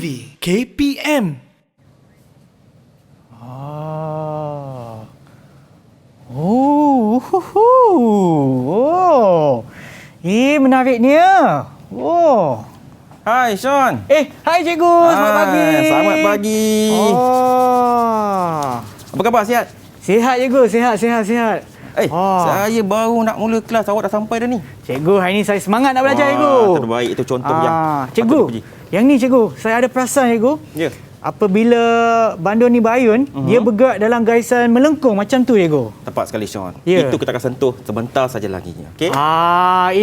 TV KPM. Menariknya. Hai Sean. Hai cikgu. Selamat pagi. Selamat pagi. Apa khabar, sihat? Sihat cikgu, sihat. Saya baru nak mula kelas, awak dah sampai dah ni. Cikgu, hari ni saya semangat nak belajar cikgu. Terbaik, itu contoh yang cikgu, patut dipuji. yang ni cikgu, saya ada perasan cikgu. Ya. Apabila bandul ni berayun, dia bergerak dalam garisan melengkung macam tu cikgu. Tepat sekali Sean. Ya. Itu kita akan sentuh sebentar saja lagi. Okey?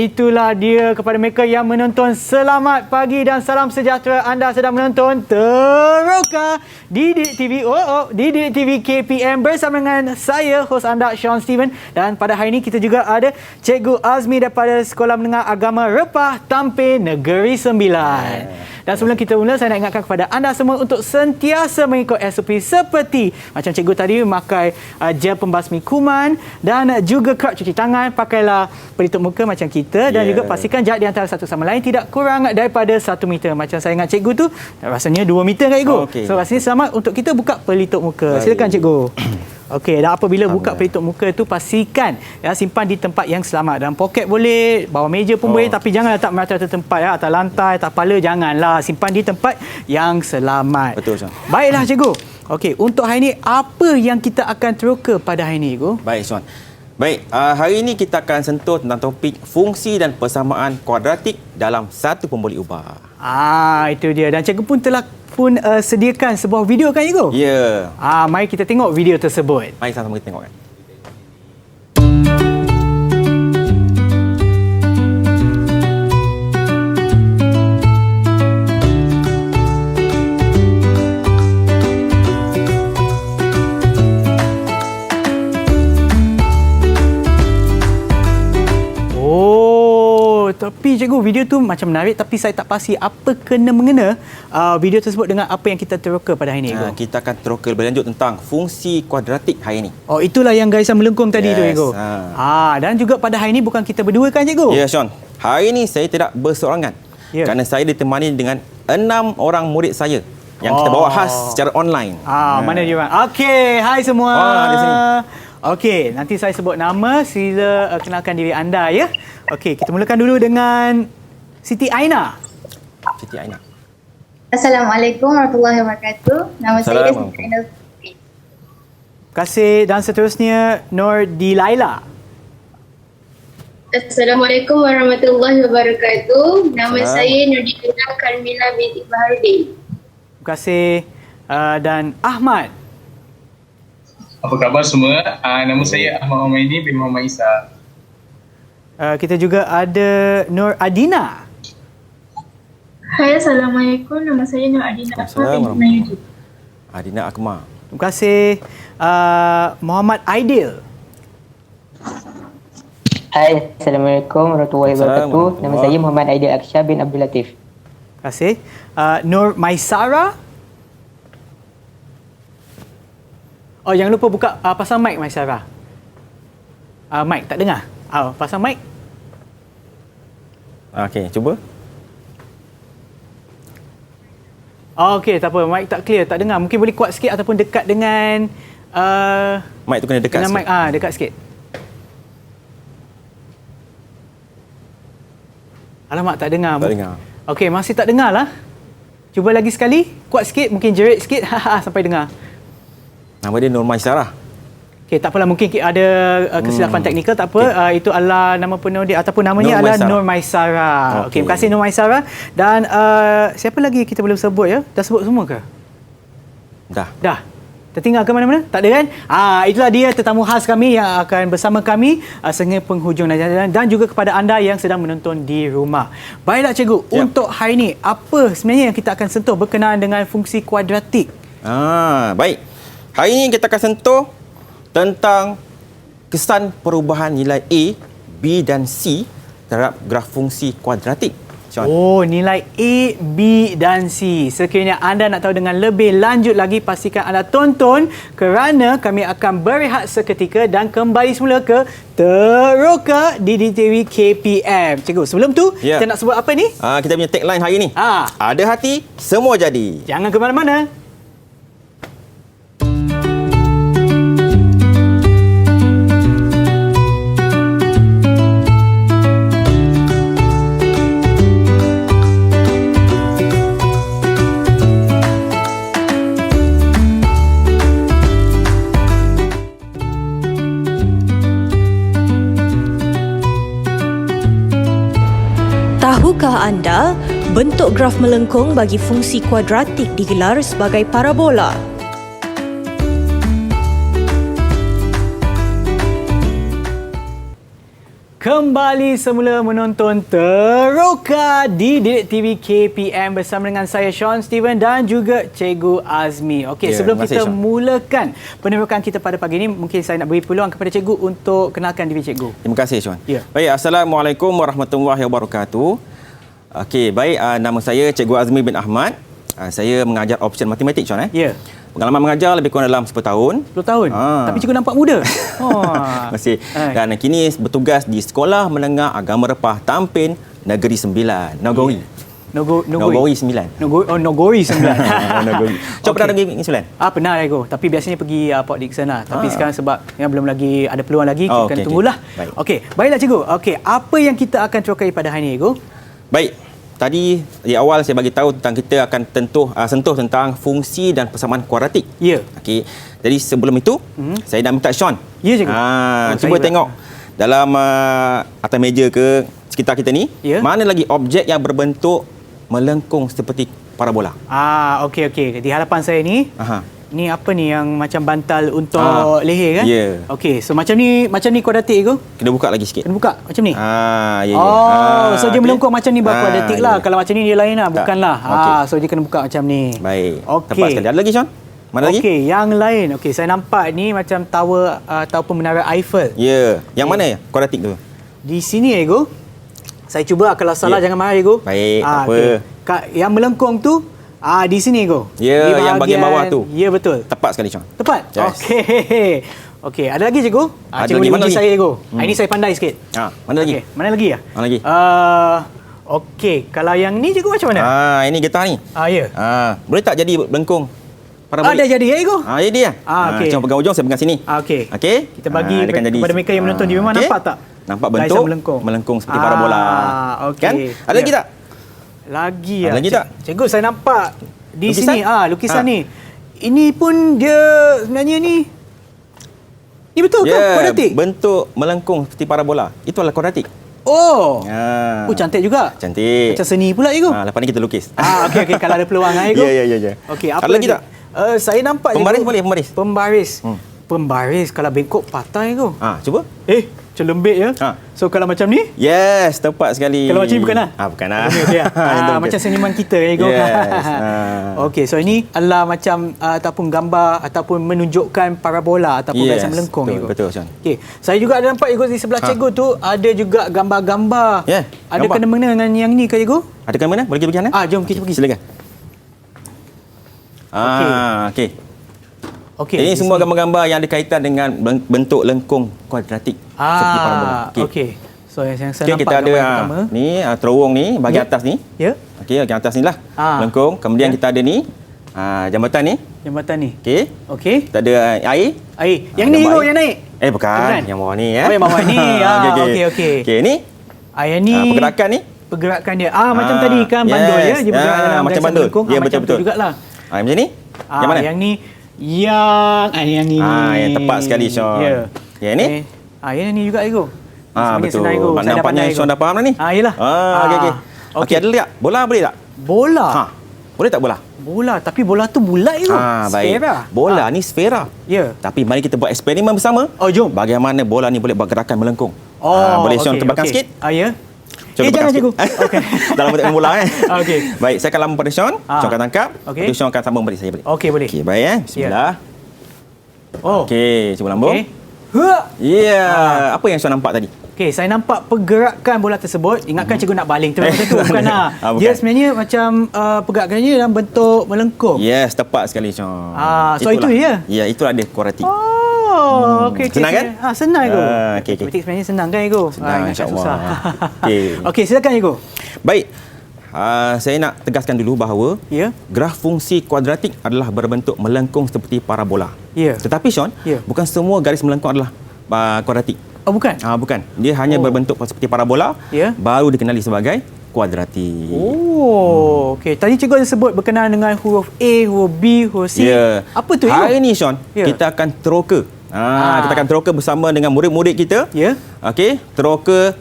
Itulah dia kepada mereka yang menonton. Selamat pagi dan salam sejahtera. Anda sedang menonton Teroka Didik TV. Didik TV KPM bersama dengan saya, hos anda Sean Steven. Dan pada hari ini kita juga ada Cikgu Azmi daripada Sekolah Menengah Agama Repah Tampir Negeri Sembilan. Dan sebelum kita mula, saya nak ingatkan kepada anda semua untuk sentiasa mengikut SOP seperti macam cikgu tadi memakai gel pembasmi kuman dan juga kerap cuci tangan, pakailah pelitup muka macam kita dan juga pastikan jarak di antara satu sama lain tidak kurang daripada 1 meter. Macam saya ingat cikgu tu rasanya 2 meter kan cikgu. So rasanya selamat untuk kita buka pelitup muka. Silakan cikgu. Okey, dan apabila buka pelitup muka itu pastikan simpan di tempat yang selamat. Dalam poket boleh, bawah meja pun boleh, tapi jangan letak merata tempat atas lantai, atas kepala, janganlah. Simpan di tempat yang selamat. Betul, Sean. Baiklah cikgu. Okey, untuk hari ini apa yang kita akan teroka pada hari ini cikgu? Baik Sean. Baik, hari ini kita akan sentuh tentang topik fungsi dan persamaan kuadratik dalam satu pembuli ubah. Itu dia. Dan cikgu pun sediakan sebuah video kan cikgu? Ya. Mari kita tengok video tersebut. Mari sama-sama kita tengok kan. Tapi cikgu, video tu macam menarik tapi saya tak pasti apa kena-mengena video tersebut dengan apa yang kita teroka pada hari ini cikgu. Kita akan teroka lebih lanjut tentang fungsi kuadratik hari ini. Itulah yang garisan melengkung tadi tu cikgu. Dan juga pada hari ini bukan kita berdua kan cikgu? Ya Sean. Hari ini saya tidak berseorangan. Kerana saya ditemani dengan 6 orang murid saya yang kita bawa khas secara online. Mana dia orang? Okey, hai semua. Di sini. Okey, nanti saya sebut nama, sila kenalkan diri anda ya. Okey, kita mulakan dulu dengan Siti Aina. Siti Aina. Assalamualaikum warahmatullahi wabarakatuh. Nama saya Siti Aina. Terima kasih. Dan seterusnya Nur Dilaila. Assalamualaikum warahmatullahi wabarakatuh. Nama saya Nur Dilaila Karmila binti Baharudin. Terima kasih. Dan Ahmad. Apa khabar semua? Nama saya Ahmad Umaini bin Muhammad Isa. Kita juga ada Nur Adina. Hai, Assalamualaikum. Nama saya Nur Adina Akmal bin Mayudi. Adina Akmal. Terima kasih. Muhammad Aidil. Hai, Assalamualaikum warahmatullahi wabarakatuh. Nama saya Muhammad Aidil Aksha bin Abdul Latif. Terima kasih. Nur Maisara. Jangan lupa buka pasang mic Maisara. Mic, tak dengar? Pasang mic. Okey, cuba. Okey, tak apa. Mic tak clear, tak dengar. Mungkin boleh kuat sikit ataupun dekat dengan... mic tu kena dekat dengan sikit. Mic, dekat sikit. Alamak, tak dengar. Tak dengar. Okey, masih tak dengar lah. Cuba lagi sekali. Kuat sikit, mungkin jerit sikit. Sampai dengar. Nama dia Nur Maisarah. Okey, tak apalah, mungkin ada kesilapan teknikal, tak apa. Itu adalah nama penuh dia ataupun namanya adalah Nur Maisara. Okey, terima kasih Nur Maisara. Dan siapa lagi kita boleh sebut ya? Dah sebut semua ke? Dah. Tertinggal ke mana-mana? Tak ada kan? Itulah dia tetamu khas kami yang akan bersama kami sehingga penghujung dan juga kepada anda yang sedang menonton di rumah. Baiklah cikgu, untuk hari ini apa sebenarnya yang kita akan sentuh berkenaan dengan fungsi kuadratik? Baik. Hari ini kita akan sentuh tentang kesan perubahan nilai A, B dan C terhadap graf fungsi kuadratik. Sean. Oh, nilai A, B dan C. Sekiranya anda nak tahu dengan lebih lanjut lagi, pastikan anda tonton kerana kami akan berehat seketika dan kembali semula ke Teroka di DTV KPM. Cikgu, sebelum tu kita nak sebut apa ni? Kita punya tagline hari ni. Ada hati, semua jadi. Jangan ke mana-mana. Tahukah anda, bentuk graf melengkung bagi fungsi kuadratik digelar sebagai parabola? Kembali semula menonton Teroka di DTV KPM bersama dengan saya Sean Steven dan juga Cikgu Azmi. Okey, sebelum kita mulakan penerokan kita pada pagi ini, mungkin saya nak beri peluang kepada Cikgu untuk kenalkan diri Cikgu. Terima kasih Sean. Baik, Assalamualaikum warahmatullahi wabarakatuh. Okey, baik, nama saya Cikgu Azmi bin Ahmad. Saya mengajar option matematik Sean. Pengalaman mengajar lebih kurang dalam 10 tahun. 10 tahun? Tapi cikgu nampak muda. Masih. Dan kini bertugas di Sekolah Menengah Agama Repah Tampin Negeri 9, Nogori. Nogori 9. Nogori 9. Nogori. Coba pernah Negeri 9? Pernah aku. Tapi biasanya pergi Port Dickson lah. Tapi sekarang sebab belum lagi ada peluang lagi, kita kena tunggulah. Okey, baiklah cikgu. Okey, apa yang kita akan terokai pada hari ini, cikgu? Baik. Tadi di awal saya bagi tahu tentang kita akan sentuh tentang fungsi dan persamaan kuadratik. Okey. Jadi sebelum itu, saya nak minta Sean. Cikgu. Cuba tengok dalam atas meja ke sekitar kita ni, mana lagi objek yang berbentuk melengkung seperti parabola. Okey. Di hadapan saya ni, ni apa ni yang macam bantal untuk leher kan? Okey, so macam ni kuadratik ke? Kena buka lagi sikit. Kena buka macam ni? So dia melengkung macam ni kuadratik lah. Kalau macam ni dia lain lah, bukanlah. So dia kena buka macam ni. Baik. Tepat sekali. Ada lagi Sean? Mana lagi? Okey, yang lain. Okey, saya nampak ni macam tower ataupun menara Eiffel. Yang mana ya kuadratik tu? Di sini Ego. Saya cuba, kalau salah jangan marah Ego. Baik, tak apa. Yang melengkung tu di sini Ego. Yang bahagian bawah tu. Ya, betul. Tepat sekali Sean. Tepat? Yes. Okey, ada lagi cikgu? Ada cikgu lagi, mana lagi? Saya Ego. Ini saya pandai sikit. Mana lagi? Mana lagi ya? Mana lagi? Okey, kalau yang ni cikgu macam mana? Ini getah ni. Ya. Boleh tak jadi melengkung? Dah jadi ya Ego? Jadi ya. Okey. Cuma pegang ujung, saya pegang sini. Okey. Okey. Kita bagi kepada mereka yang menonton di rumah, nampak tak? Nampak bentuk melengkung seperti parabola. Okey. Kan? Ada lagi tak? Lagi ya. Lagi tak? Cikgu, saya nampak di lukisan? sini lukisan ni. Ini pun dia sebenarnya ni betul ke kuadratik? Bentuk melengkung seperti parabola. Itu adalah kuadratik. Cantik juga. Cantik. Macam seni pula cikgu. Lepas ni kita lukis. Okey, kalau ada peluang cikgu. Ya. Okey, apa lagi tak? Saya nampak pembaris cikgu. Boleh pembaris. Pembaris kalau bengkok patah cikgu. Cuba. Macam lembik ya. So kalau macam ni? Yes, tepat sekali. Kalau macam ni bukan lah? Bukan lah. Macam seniman kita cikgu. Yes. Okey, so ini adalah macam ataupun gambar ataupun menunjukkan parabola ataupun biasa melengkung cikgu. Betul Sean. Okey, saya juga ada nampak cikgu di sebelah cikgu tu ada juga gambar-gambar. Ada kena-mengena dengan yang ni ke cikgu? Ada kena-mengena? Boleh pergi sana? Jom kita pergi. Silakan. Okey. Ini semua gambar-gambar yang ada kaitan dengan bentuk lengkung kuadratik seperti parabola. Okey. So yang saya nampak kita ada ni terowong ni bahagian atas ni. Okey, bahagian atas ni lah. Lengkung. Kemudian kita ada ni jambatan ni. Okey. Kita ada air. Yang ni yang naik. Bukan. Yang bawah ni ya. Yang bawah ni. Okey. Okey, ni. Yang ni pergerakan dia. Macam tadi kan bandul ya. Dia bergerak dalam macam bandul. Ya, betul-betul. Jugalah. Macam ni. Yang mana? Yang ni yang ni. Yang tepat sekali Sean. Yang ni? Yang ni juga Ego. Betul. Nampaknya Sean dah faham dah ni. Yelah. Okey, ada tak? Bola boleh tak? Bola? Boleh tak bola? Bola, tapi bola tu bulat Ego. Sfera. Bola ni sfera. Tapi mari kita buat eksperimen bersama. Jom. Bagaimana bola ni boleh buat gerakan melengkung. Boleh Sean terbakar sikit? Ya. Jangan cikgu. Dalam bentuk bola Okey. Baik, saya akan lambung pada Sean. Sean akan tangkap. Lepas Sean akan sambung balik saya balik. Okey, boleh. Okey, baik Bismillah. Okey, cuba lambung. Ya. Apa yang Sean nampak tadi? Okey, saya nampak pergerakan bola tersebut. Ingatkan cikgu nak baling tu macam tu bukan lah. Bukan. Dia sebenarnya macam pergerakannya dalam bentuk melengkung. Yes, tepat sekali Sean. So itu dia? Ya, itulah dia kuadratik. Okey. Senang kan? Senang Ego. Okey. Matematik sebenarnya senang kan Ego? Senang, Ingatkan insya-Allah. susah. Okey. Okey, silakan Ego. Baik. Saya nak tegaskan dulu bahawa Ya. graf fungsi kuadratik adalah berbentuk melengkung seperti parabola. Ya. Tetapi Sean, Ya. bukan semua garis melengkung adalah kuadratik. Oh, bukan? Bukan. Dia hanya berbentuk seperti parabola, Ya. baru dikenali sebagai kuadratik. Okey. Tadi cikgu ada sebut berkenaan dengan huruf A, huruf B, huruf C. Ya. Apa tu, Hari Ego? ni Sean, Ya. kita akan teroka. Kita akan teroka bersama dengan murid-murid kita. Ya. Okey, teroka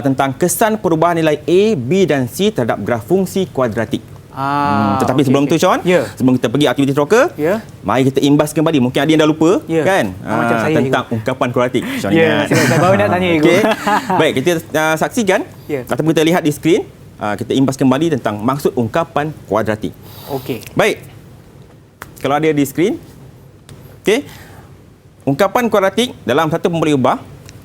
tentang kesan perubahan nilai A, B dan C terhadap graf fungsi kuadratik. Tetapi okey, sebelum tu Sean, Ya. sebelum kita pergi aktiviti teroka, Ya. mari kita imbas kembali. Mungkin ada yang dah lupa, Ya. kan? Macam saya tentang ungkapan kuadratik. Sean Ya, ingat. saya baru nak tanya, Ego. Okey. Baik, kita saksikan Ya. ataupun kita lihat di skrin. Kita imbas kembali tentang maksud ungkapan kuadratik. Okey. Baik. Kalau ada di skrin. Okey. Ungkapan kuadratik dalam satu pemboleh ubah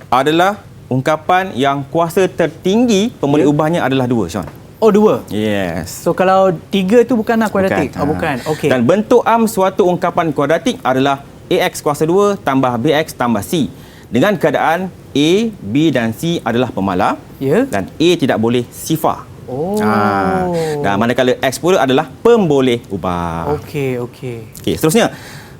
adalah ungkapan yang kuasa tertinggi pemboleh Ya. ubahnya adalah 2, Sean. Oh, 2. Yes. So kalau 3 tu bukanlah kuadratik. Bukan. Oh, bukan. Okey. Dan bentuk suatu ungkapan kuadratik adalah AX kuasa 2 tambah BX tambah C. Dengan keadaan A, B dan C adalah pemalar. Ya. Dan A tidak boleh sifar. Oh. Dan manakala X pula adalah pemboleh ubah. Okey. Okey, seterusnya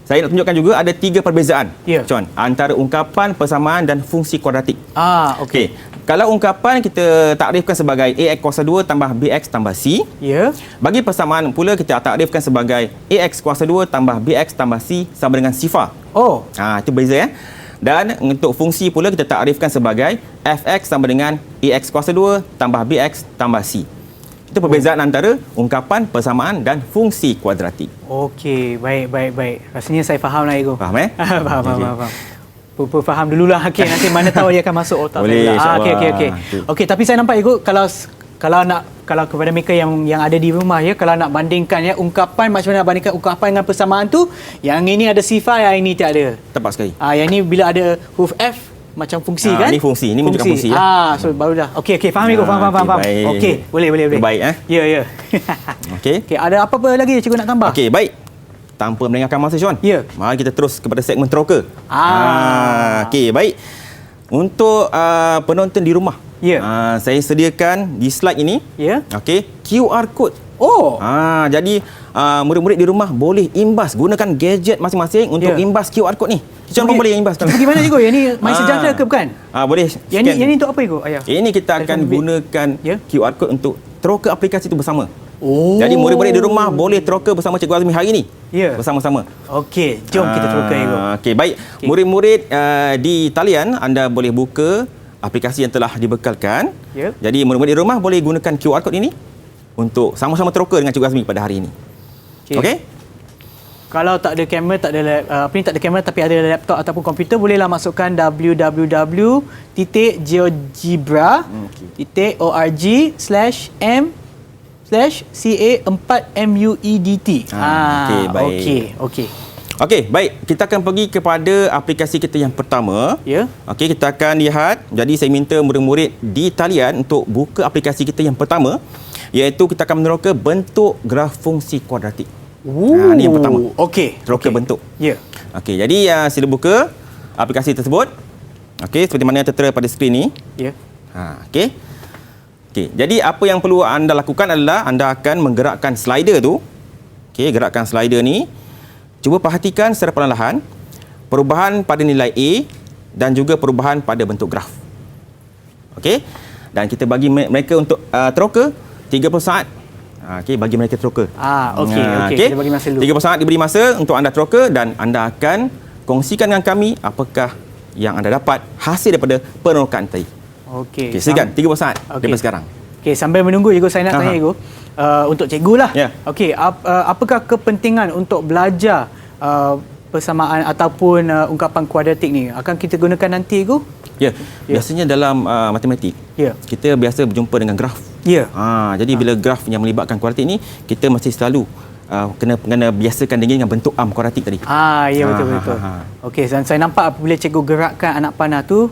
saya nak tunjukkan juga ada 3 perbezaan, Ya. John, antara ungkapan, persamaan dan fungsi kuadratik. Okey. Okey, kalau ungkapan kita takrifkan sebagai AX kuasa 2 tambah BX tambah C, Ya. bagi persamaan pula kita takrifkan sebagai AX kuasa 2 tambah BX tambah C sama dengan sifar. Oh. Itu beza ya. Dan untuk fungsi pula kita takrifkan sebagai Fx sama dengan AX kuasa 2 tambah BX tambah C. Itu perbezaan antara ungkapan, persamaan dan fungsi kuadratik. Okey, baik. Rasanya saya faham lah, Ego. Faham Faham. Faham dululah. Okey, nanti mana tahu dia akan masuk otak Boleh, saya. insyaAllah. Okey. Okey, tapi saya nampak, Ego, kalau kepada mereka yang ada di rumah ya, kalau nak bandingkan ya ungkapan, macam mana nak bandingkan ungkapan dengan persamaan tu, yang ini ada sifar, yang ini tak ada. Tepat sekali. Yang ini bila ada huruf F macam fungsi kan? Ini fungsi, ini menunjukkan fungsi ya. So barulah. Okey, faham Ego, faham. baik. Okey, boleh. Baik Ya. Okey. Okey, ada apa-apa lagi cikgu nak tambah? Okey, baik. Tanpa melengahkan masa, Sean. Ya. Mari kita terus kepada segmen teroka. Okey, baik. Untuk penonton di rumah. Ya. Saya sediakan di slide ini. Ya. Okey, QR code. Oh. Jadi murid-murid di rumah boleh imbas, gunakan gadget masing-masing untuk Ya. imbas QR code ni. Sean pun boleh imbas. Bagaimana cikgu? Yang ni My Sejahtera ke bukan? Boleh. Yang ni untuk apa, Cikgu? Ayah. Ini kita akan Telefon bimbit. gunakan Ya. QR code untuk teroka aplikasi itu bersama. Oh. Jadi murid-murid di rumah boleh teroka bersama Cikgu Azmi hari ini. Ya. Bersama-sama. Okey, jom kita teroka, Cikgu. Okey, baik. Okey. Murid-murid di talian anda boleh buka aplikasi yang telah dibekalkan. Ya. Jadi murid-murid di rumah boleh gunakan QR code ini untuk sama-sama teroka dengan Cikgu Azmi pada hari ini. Okey? Kalau tak ada kamera, tak ada kamera tapi ada laptop ataupun komputer, bolehlah masukkan www.geogebra.m/ca4muedt. Okey, baik. Okey. Okey, baik. Kita akan pergi kepada aplikasi kita yang pertama. Ya. Okey, kita akan lihat. Jadi saya minta murid-murid di talian untuk buka aplikasi kita yang pertama, iaitu kita akan meneroka bentuk graf fungsi kuadratik. Ini yang pertama. Okey. Teroka bentuk. Ya. Okey, jadi sila buka aplikasi tersebut. Okey, seperti mana yang tertera pada skrin ni. Ya. Okey. Okey, jadi apa yang perlu anda lakukan adalah anda akan menggerakkan slider tu. Okey, gerakkan slider ni. Cuba perhatikan secara perlahan perubahan pada nilai A dan juga perubahan pada bentuk graf. Okey. Dan kita bagi mereka untuk teroka 30 saat. Okey, bagi mereka teroka. Okey. Kita bagi masa dulu. 30 saat diberi masa untuk anda teroka dan anda akan kongsikan dengan kami apakah yang anda dapat hasil daripada penerokaan tadi. Okey. Okey, silakan 30 saat daripada sekarang. Okey, sambil menunggu, Cikgu, saya nak tanya, Cikgu. Untuk cikgu lah. Ya. Okey, apakah kepentingan untuk belajar persamaan ataupun ungkapan kuadratik ni? Akan kita gunakan nanti, Cikgu? Ya, biasanya dalam matematik, kita biasa berjumpa dengan graf. Ya. Jadi bila graf yang melibatkan kuadratik ni, kita mesti selalu kena biasakan dengan bentuk arm kuadratik tadi. Ya betul. Okey, dan saya nampak apabila cikgu gerakkan anak panah tu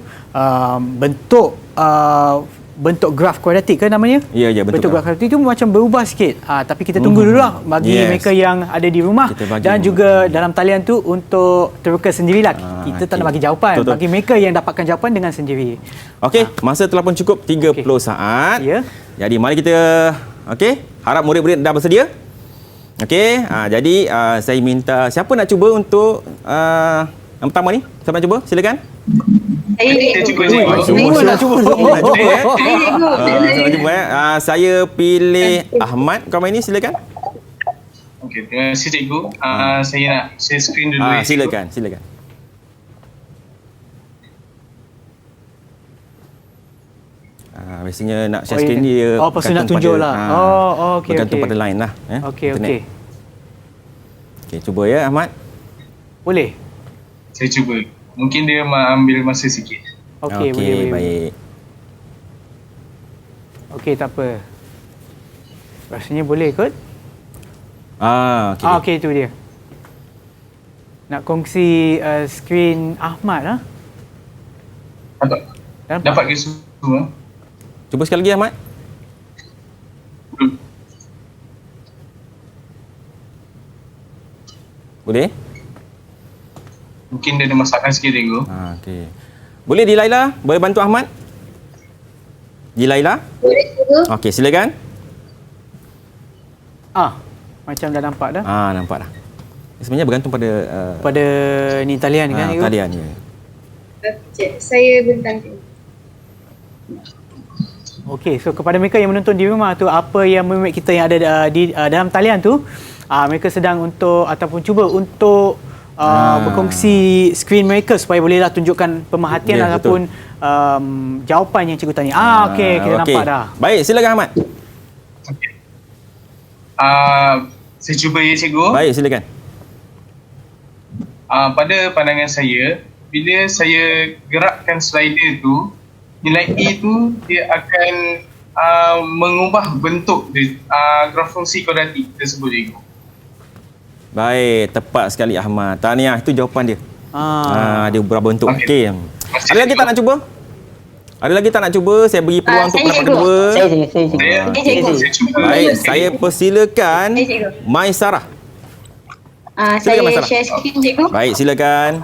bentuk graf kuadratik kan namanya? Ya, bentuk graf kuadratik tu macam berubah sikit. Tapi kita tunggu dululah bagi mereka yang ada di rumah dan juga dalam talian tu untuk teroka sendirilah. Kita tak nak bagi jawapan. Betul. Bagi mereka yang dapatkan jawapan dengan sendiri. Okey, masa telah pun cukup 30 saat. Ya. Jadi mari kita harap murid-murid dah bersedia. Okey, jadi saya minta siapa nak cuba untuk yang pertama ni? Siapa nak cuba? Silakan. Saya cuba. Semua nak cuba. Nak cuba Saya cuba. Saya pilih Ahmad. Kau main ni silakan. Okey, terima kasih cikgu. Saya nak share screen dulu. Silakan. Biasanya nak share screen dia pasal nak tunjuk lah. Okey. Bergantung pada line lah. Okey. Okey, cuba ya Ahmad. Boleh? Saya cuba. Mungkin dia ambil masa sikit. Okey, boleh. Baik. Okey, tak apa. Rasanya boleh kot? Okey. Okey, itu dia. Nak kongsi skrin Ahmad lah. Dapat ke semua? Cuba sekali lagi Ahmad. Boleh? Mungkin dia ada masakan sikit cikgu. Okey. Boleh Dilaila? Boleh bantu Ahmad? Dilaila? boleh cikgu. Okey, silakan. Macam dah nampak dah. Nampak dah. Sebenarnya bergantung pada Pada ni talian kan? Cikgu? talian ya. Saya bentang cikgu. Okey, so kepada mereka yang menonton di rumah tu, apa yang murid kita yang ada di dalam talian tu, mereka sedang untuk ataupun cuba untuk berkongsi skrin mereka supaya bolehlah tunjukkan pemerhatian ataupun jawapan yang cikgu tanya. Okey, kita nampak dah. Baik, silakan Ahmad. Saya cuba ya cikgu. Baik, silakan. Pada pandangan saya, bila saya gerakkan slider tu, nilai A tu dia akan mengubah bentuk graf fungsi kuadratik tersebut cikgu. Baik, tepat sekali Ahmad. Tahniah, itu jawapan dia. Dia berapa bentuk. Okey. Ada lagi tak nak cuba? Ada lagi tak nak cuba? Saya bagi peluang untuk pendapat kedua. Saya cuba. Baik, saya persilakan Mai Sarah. Saya Masalah. share screen cikgu. Baik, silakan.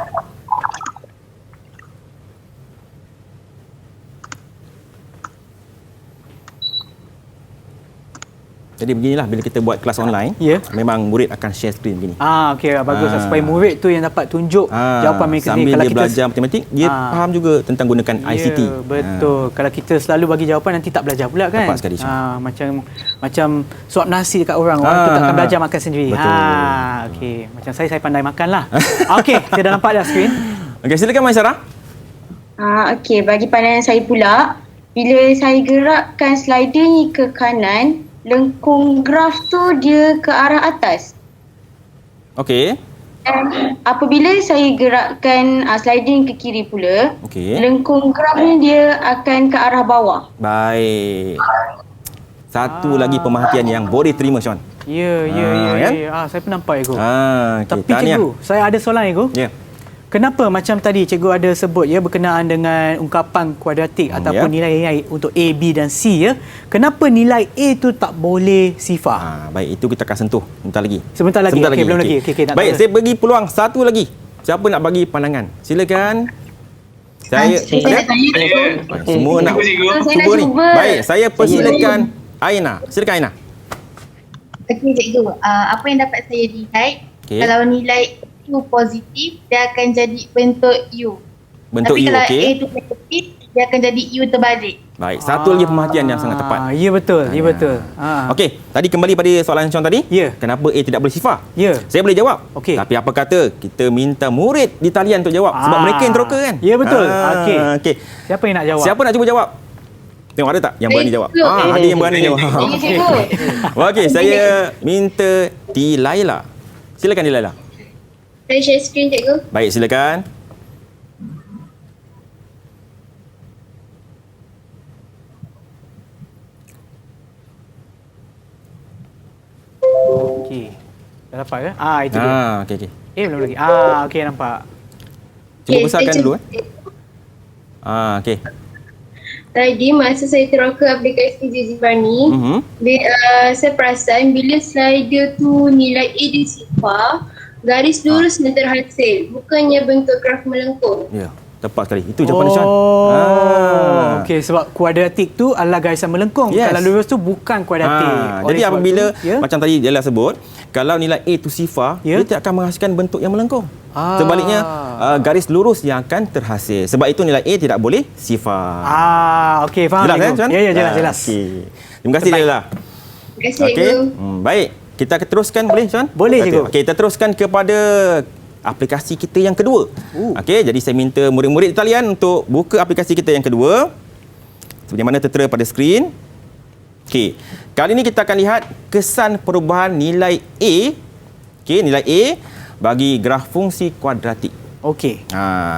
Jadi beginilah bila kita buat kelas online, memang murid akan share screen begini. Okey, bagus supaya murid tu yang dapat tunjuk jawapan mereka sambil sendiri. Kalau dia belajar matematik, dia faham juga tentang gunakan ICT. Betul. Kalau kita selalu bagi jawapan, nanti tak belajar pula kan? Tepat sekali. Macam suap nasi dekat orang tu takkan belajar makan sendiri. Betul. Okey, macam saya pandai makan lah. Okey, kita dah nampak dah skrin. Okey, silakan Mai Sarah. Okey, bagi pandangan saya pula, bila saya gerakkan slider ni ke kanan, lengkung graf tu dia ke arah atas. Okey. Dan apabila saya gerakkan sliding ke kiri pula, lengkung graf ni dia akan ke arah bawah. Baik. Satu lagi pemerhatian yang boleh terima, Sean. Ya. Saya pun nampak, Ego. Tapi cikgu, saya ada soalan, Ego. Ya. Kenapa macam tadi cikgu ada sebut berkenaan dengan ungkapan kuadratik ataupun nilai untuk A, B dan C Kenapa nilai A tu tak boleh sifar? Baik, itu kita akan sentuh sebentar lagi. Belum lagi. Baik, saya bagi peluang satu lagi. Siapa nak bagi pandangan? Silakan. Saya semua nak cuba ni. Baik, saya persilakan Aina. Silakan Aina. Okey cikgu, apa yang dapat saya lihat, kalau nilai U positif, dia akan jadi bentuk U. Tapi kalau A tu negatif, dia akan jadi U terbalik. Baik, satu lagi pemerhatian yang sangat tepat. Ya betul. Okey, tadi kembali pada soalan Sean tadi. Kenapa A tidak boleh sifar? Saya boleh jawab. Tapi apa kata kita minta murid di talian untuk jawab sebab mereka yang teroka kan? Ya betul. Okey. Siapa yang nak jawab? Siapa nak cuba jawab? Tengok ada tak yang berani jawab? Ada yang berani jawab. Okey, saya minta Dilaila. Silakan Dilaila. Saya share screen cikgu. Baik, silakan. Okey. Dah dapat ke? Itu dia. Okey okey. Belum lagi. Okey, nampak. Cuba besarkan dulu. Okey. Tadi masa saya teroka aplikasi Jizibani, saya perasan bila slider tu nilai A di sifar, garis lurus dan terhasil, bukannya bentuk graf melengkung. Ya, tepat sekali. Itu jawapan Sean. Okey, sebab kuadratik tu adalah garisan melengkung. Yes. Kalau lurus tu bukan kuadratik. Jadi sebab apabila tu, macam tadi Dela sebut, kalau nilai A tu sifar, dia tidak akan menghasilkan bentuk yang melengkung. Sebaliknya, garis lurus yang akan terhasil. Sebab itu nilai A tidak boleh sifar. Okey, faham. Jelas cikgu. Sean? Ya, jelas. Okey. Terima kasih Dela. Terima kasih, Okey. Cikgu. Baik, kita teruskan boleh Sean? Boleh, cikgu. Okey, kita teruskan kepada aplikasi kita yang kedua. Okey, jadi saya minta murid-murid talian untuk buka aplikasi kita yang kedua. Seperti mana tertera pada skrin. Okey. Kali ini kita akan lihat kesan perubahan nilai A. Okey, nilai A bagi graf fungsi kuadratik. Okey.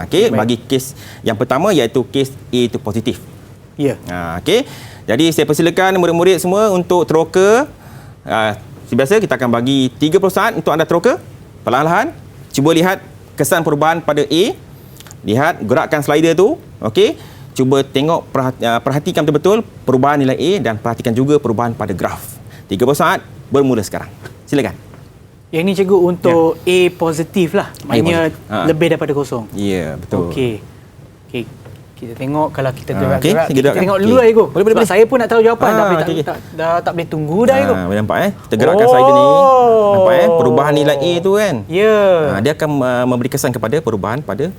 Okey, bagi kes yang pertama iaitu kes A itu positif. Ya. Okey. Jadi saya persilakan murid-murid semua untuk teroka. Seperti biasa kita akan bagi 30 saat untuk anda teroka. Perlahan-lahan cuba lihat kesan perubahan pada A. Lihat gerakkan slider tu. Okey. Cuba tengok, perhatikan betul-betul perubahan nilai A dan perhatikan juga perubahan pada graf. 30 saat bermula sekarang. Silakan. Yang ni cikgu untuk A positif lah. Maknanya lebih daripada kosong. Ya, betul. Okey. Kita tengok kalau kita gerak-gerak. Kita Kita tengok dulu cikgu. Boleh. Sebab saya pun nak tahu jawapan tapi dah tak boleh tunggu dah cikgu. Boleh nampak Kita gerakkan slider ni. Nampak perubahan nilai A tu kan. Ya. Dia akan memberi kesan kepada perubahan pada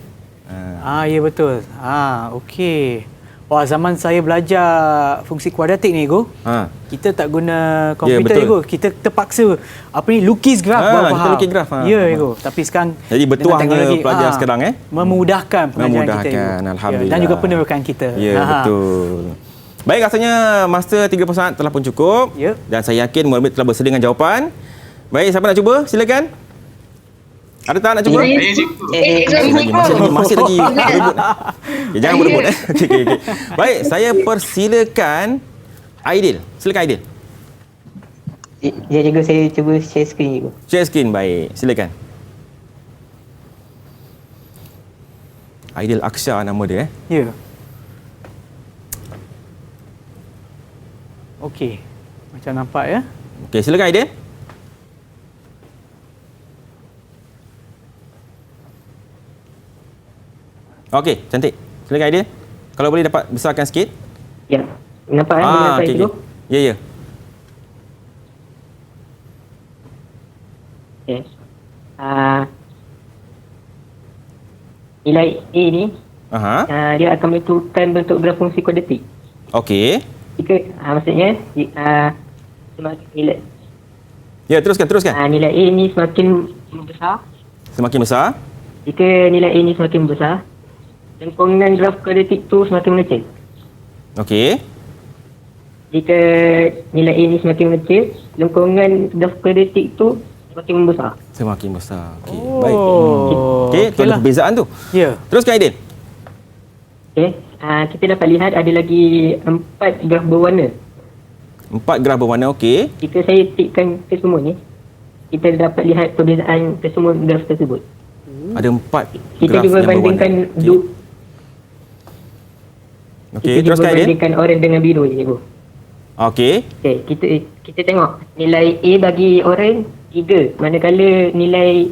ya betul. Okey. Wah, zaman saya belajar fungsi kuadratik ni cikgu. Kita tak guna komputer cikgu. Kita terpaksa lukis graf baru faham. Kita lukis graf. Ya cikgu. Tapi sekarang jadi bertuahnya pelajaran sekarang memudahkan pelajaran kita cikgu. Alhamdulillah. Dan juga penerokan kita. Ya, betul. Baik, rasanya masa 30 saat telah pun cukup. Ya. Dan saya yakin murid telah bersedia dengan jawapan. Baik, siapa nak cuba? Silakan. Ada tak nak cuba? Masih lagi berebut. Jangan berebut. Okey. Baik, saya persilakan Aidil. Silakan Aidil. Ya cikgu, saya cuba share skrin cikgu. Share skrin, baik. Silakan. Aidil Aksha nama dia. Ya. Okey. Macam nampak ya. Okey, silakan Aidil. Okey, cantik. Silakan Aidil. Kalau boleh dapat besarkan sikit. Ya. Nampak boleh nampak cikgu? Ya. Okey. Nilai A ni dia akan menentukan bentuk graf fungsi kuadratik. Okey. Jika maksudnya semakin nilai teruskan. Nilai A ni semakin besar. Jika nilai A ni semakin besar, lengkungan graf kuadratik tu semakin mengecil. Okey. Jika nilai A ni semakin mengecil, lengkungan graf kuadratik tu semakin membesar. Semakin besar. Okey, baik. Okey, tu ada perbezaan tu. Ya. Teruskan Aidil. Okey, kita dapat lihat ada lagi 4 graf berwarna. 4 graf berwarna, okey. Jika saya tikkan kesemua ni, kita dapat lihat perbezaan kesemua graf tersebut. Ada 4 kita graf juga yang bandingkan Okey, teruskan Aidil. Bandingkan oren dengan biru cikgu. Okey. Okey, kita tengok nilai A bagi oren 3, manakala nilai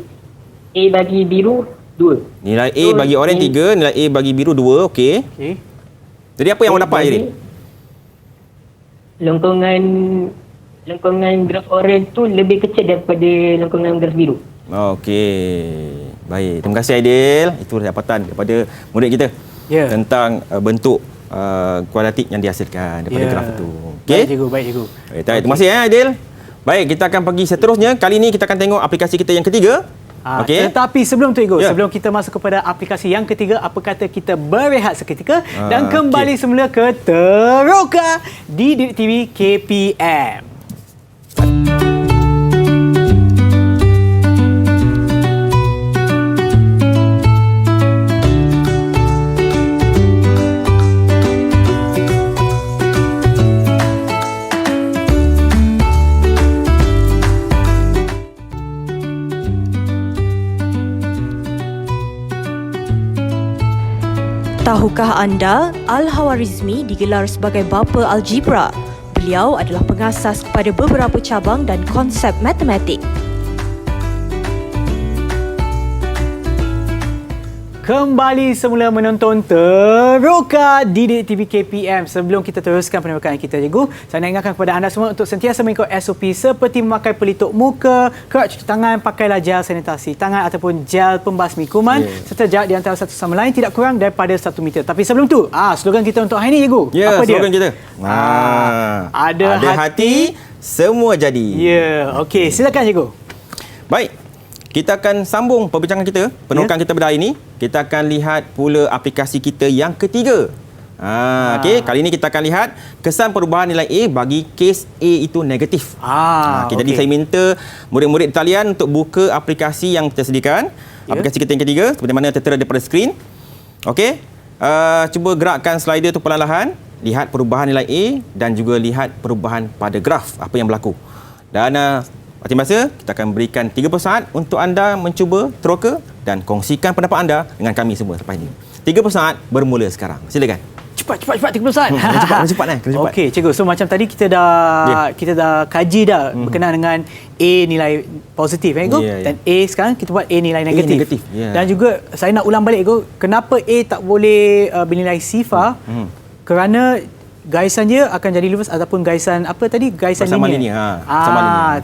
A bagi biru 2. Nilai A bagi oren 3, nilai A bagi biru 2, okey. Jadi apa yang awak dapat Aidil? Lengkungan graf oren tu lebih kecil daripada lengkungan graf biru. Okey. Baik, terima kasih Aidil. Itu dapatan daripada murid kita tentang bentuk kuadratik yang dihasilkan daripada graf itu. Okey. Baik cikgu. Terima kasih Aidil. Baik, kita akan pergi seterusnya. Kali ini kita akan tengok aplikasi kita yang ketiga. Okay. Tetapi sebelum tu cikgu, sebelum kita masuk kepada aplikasi yang ketiga, apa kata kita berehat seketika dan kembali semula ke Teroka di Didik TV KPM. Tahukah anda, Al-Khwarizmi digelar sebagai bapa algebra. Beliau adalah pengasas kepada beberapa cabang dan konsep matematik. Kembali semula menonton Teroka Didik TV KPM. Sebelum kita teruskan penembakan kita, cikgu, saya nak ingatkan kepada anda semua untuk sentiasa mengikut SOP seperti memakai pelitup muka, kerap cuci tangan, pakailah gel sanitasi tangan ataupun gel pembasmi kuman, serta jarak di antara satu sama lain tidak kurang daripada 1 meter. Tapi sebelum tu, slogan kita untuk hari ini, cikgu. Apa dia? Slogan kita. Ada hati, semua jadi. Okey, silakan, cikgu. Baik. Kita akan sambung perbincangan kita, penerokan kita pada hari ini. Kita akan lihat pula aplikasi kita yang ketiga. Okey, kali ini kita akan lihat kesan perubahan nilai A bagi kes A itu negatif. Jadi saya minta murid-murid di talian untuk buka aplikasi yang kita sediakan. Aplikasi kita yang ketiga, seperti mana tertera daripada skrin. Okey, cuba gerakkan slider tu perlahan-lahan. Lihat perubahan nilai A dan juga lihat perubahan pada graf, apa yang berlaku. Dan seperti biasa, kita akan berikan 30 saat untuk anda mencuba teroka dan kongsikan pendapat anda dengan kami semua lepas ini. 30 saat bermula sekarang. Silakan. Cepat 30 saat. Cepat. Okey, cikgu. So macam tadi kita dah kaji dah berkenaan dengan A nilai positif, cikgu. Dan A sekarang kita buat A nilai negatif. Dan juga saya nak ulang balik, cikgu, kenapa A tak boleh bernilai sifar? Kerana gaisan dia akan jadi lurus ataupun gaisan apa tadi? Gaisan linear.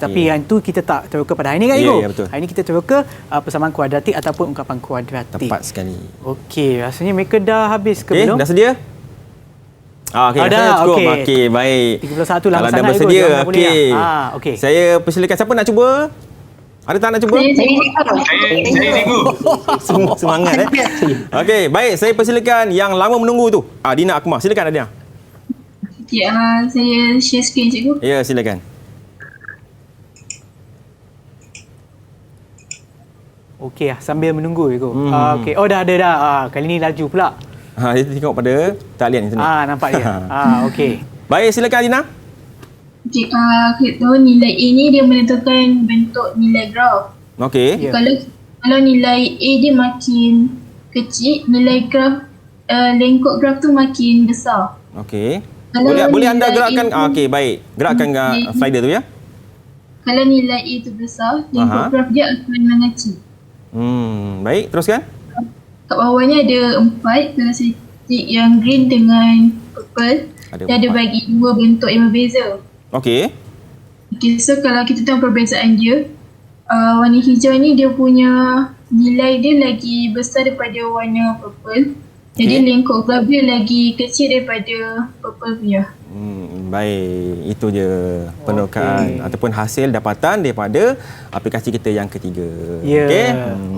Tapi yang tu kita tak teroka pada hari ini, kan, cikgu? Betul. Hari ini kita teroka persamaan kuadratik ataupun ungkapan kuadratik. Tepat sekali. Okey, rasanya mereka dah habis ke belum? Dah sedia? Okey, dah cukup. Okey, baik. 31 lama kalau sangat. Dah bersedia, okey. Saya persilakan, siapa nak cuba? Ada tak nak cuba? Saya cikgu. Semangat Okey, baik, saya persilakan yang lama menunggu tu. Dina Akmal, silakan Dina. Saya share screen, cikgu. Ya, silakan. Okey, sambil menunggu, cikgu. Okey. Oh, dah ada dah. Kali ni laju pula. Kita tengok pada talian ni. Nampak dia. Okey. Baik, silakan Dina. Okey, nilai A ni dia menentukan bentuk nilai graf. Okey. Kalau nilai A dia makin kecil, nilai graf lengkuk graf tu makin besar. Okey. Boleh anda gerakkan? Okey, baik. Gerakkan slider tu, ya. Kalau nilai A tu besar, lengkuk graf dia akan mengecil. Baik, teruskan. Kat bawahnya ada 4. Kalau saya tik yang green dengan purple, dia ada bagi 2 bentuk yang berbeza. Okey. Okay, so kalau kita tahu perbezaan dia, warna hijau ni dia punya nilai dia lagi besar daripada warna purple. Jadi lengkuk graf dia lagi kecil daripada purple punya. Baik, itu je penerokaan ataupun hasil dapatan daripada aplikasi kita yang ketiga.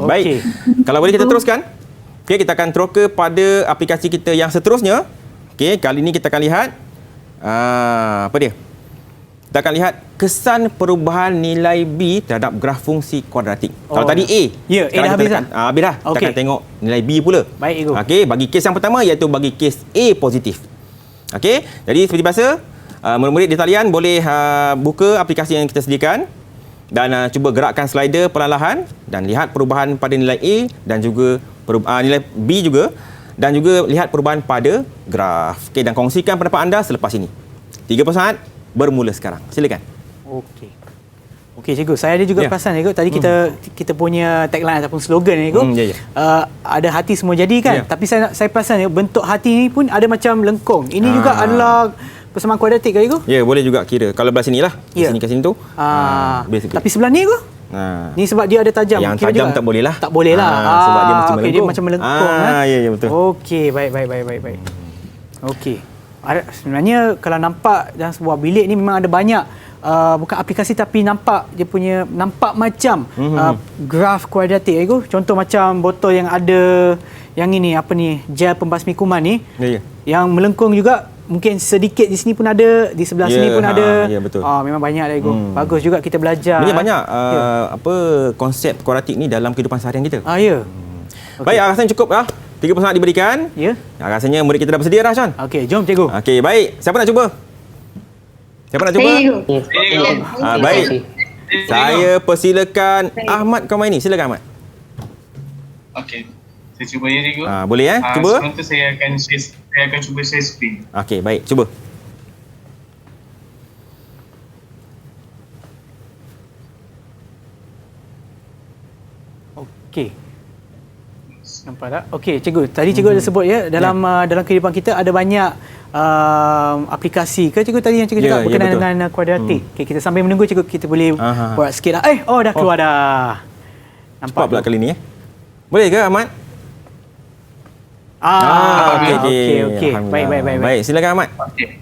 Baik. Kalau boleh kita teruskan. Okey, kita akan teroka pada aplikasi kita yang seterusnya. Okey, kali ini kita akan lihat apa dia? Kita akan lihat kesan perubahan nilai B terhadap graf fungsi kuadratik. Kalau tadi A, A dah habis dah. Habis dah. Kita akan tengok nilai B pula. Baik, cikgu. Okey, bagi kes yang pertama iaitu bagi kes A positif. Okey, jadi seperti biasa, murid-murid di talian boleh buka aplikasi yang kita sediakan dan cuba gerakkan slider perlahan-lahan dan lihat perubahan pada nilai A dan juga nilai B juga dan juga lihat perubahan pada graf. Okey, dan kongsikan pendapat anda selepas ini. 30 saat bermula sekarang. Silakan. Okey, cikgu. Saya ada juga perasan, cikgu. Tadi kita punya tagline ataupun slogan, cikgu. Ada hati semua jadi, kan? Tapi saya perasan, bentuk hati ni pun ada macam lengkung. Ini juga adalah persamaan kuadratik, kan, cikgu? Ya, boleh juga kira. Kalau belah sinilah. Sini ke sini tu. Tapi sebelah ni, cikgu? Ni sebab dia ada tajam. Yang tajam juga tak boleh lah. Tak boleh lah. Sebab dia macam melengkung. Dia macam melengkung. Ya, betul. Okey, baik. Okey. Sebenarnya kalau nampak dalam sebuah bilik ni memang ada banyak bukan aplikasi tapi nampak macam graf kuadratik, cikgu. Contoh macam botol yang ada yang ini gel pembasmi kuman ni. Yang melengkung juga. Mungkin sedikit di sini pun ada, di sebelah sini pun ada. Ya, betul. Memang banyak dah, cikgu. Bagus juga kita belajar. Banyak konsep kuadratik ni dalam kehidupan seharian kita. Baik, rasanya cukup lah. 30 saat diberikan. Rasanya murid kita dah bersedia dah, Sean. Okey, jom, cikgu. Okey, baik. Siapa nak cuba? Baik. Saya persilakan Ahmad Komaini. Silakan, Ahmad. Okey. Saya cuba ya cikgu. Boleh cuba. Sebelum tu saya akan cuba share screen. Okey, baik, cuba. Okey. Nampak tak? Okey, cikgu. Tadi cikgu ada sebut ya dalam dalam kehidupan kita ada banyak aplikasi ke cikgu tadi yang cikgu cakap berkenaan dengan kuadratik. Okey, kita sambil menunggu cikgu kita boleh buat sikit lah. Dah keluar dah. Nampak pula kali ni Boleh ke Ahmad? Okey. Baik. Silakan Ahmad. Okey.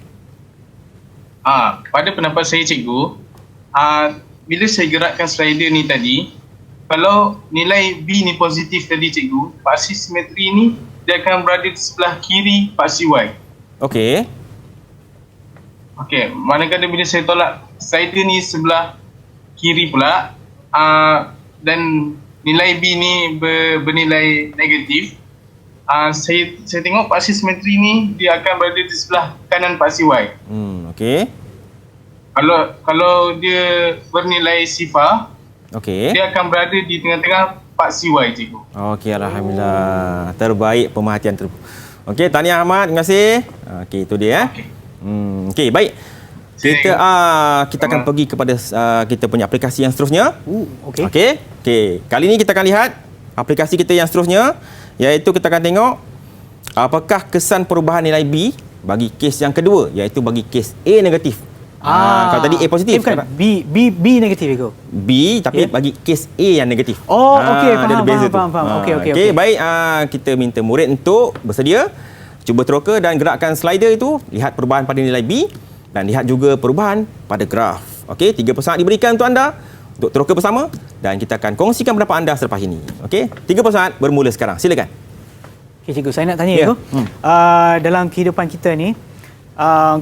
Pada pendapat saya cikgu, bila saya gerakkan slider ni tadi, kalau nilai B ni positif tadi cikgu, paksi simetri ni dia akan berada di sebelah kiri paksi Y. Okey. Okey, manakala bila saya tolak slider ni sebelah kiri pula, dan nilai B ni bernilai negatif, saya tengok paksi simetri ni dia akan berada di sebelah kanan paksi Y. Okey. Kalau dia bernilai sifar, okey, dia akan berada di tengah-tengah paksi Y, cikgu. Okey, alhamdulillah. Terbaik pemerhatian tu. Okey, tahniah Ahmad, terima kasih. Okey, itu dia Okey, baik. Kita akan pergi kepada kita punya aplikasi yang seterusnya. Okey. Kali ni kita akan lihat aplikasi kita yang seterusnya, iaitu kita akan tengok apakah kesan perubahan nilai B bagi kes yang kedua, iaitu bagi kes A negatif. Kalau tadi A positif, bukan B negatif itu. B tapi bagi kes A yang negatif. Okey, faham. Okey. Baik, kita minta murid untuk bersedia cuba teroka dan gerakkan slider itu, lihat perubahan pada nilai B dan lihat juga perubahan pada graf. Okey, 3 saat diberikan untuk anda untuk teroka bersama dan kita akan kongsikan pendapat anda selepas ini. Okey, 3 saat bermula sekarang. Silakan. Okey cikgu, saya nak tanya cikgu. Dalam kehidupan kita ni,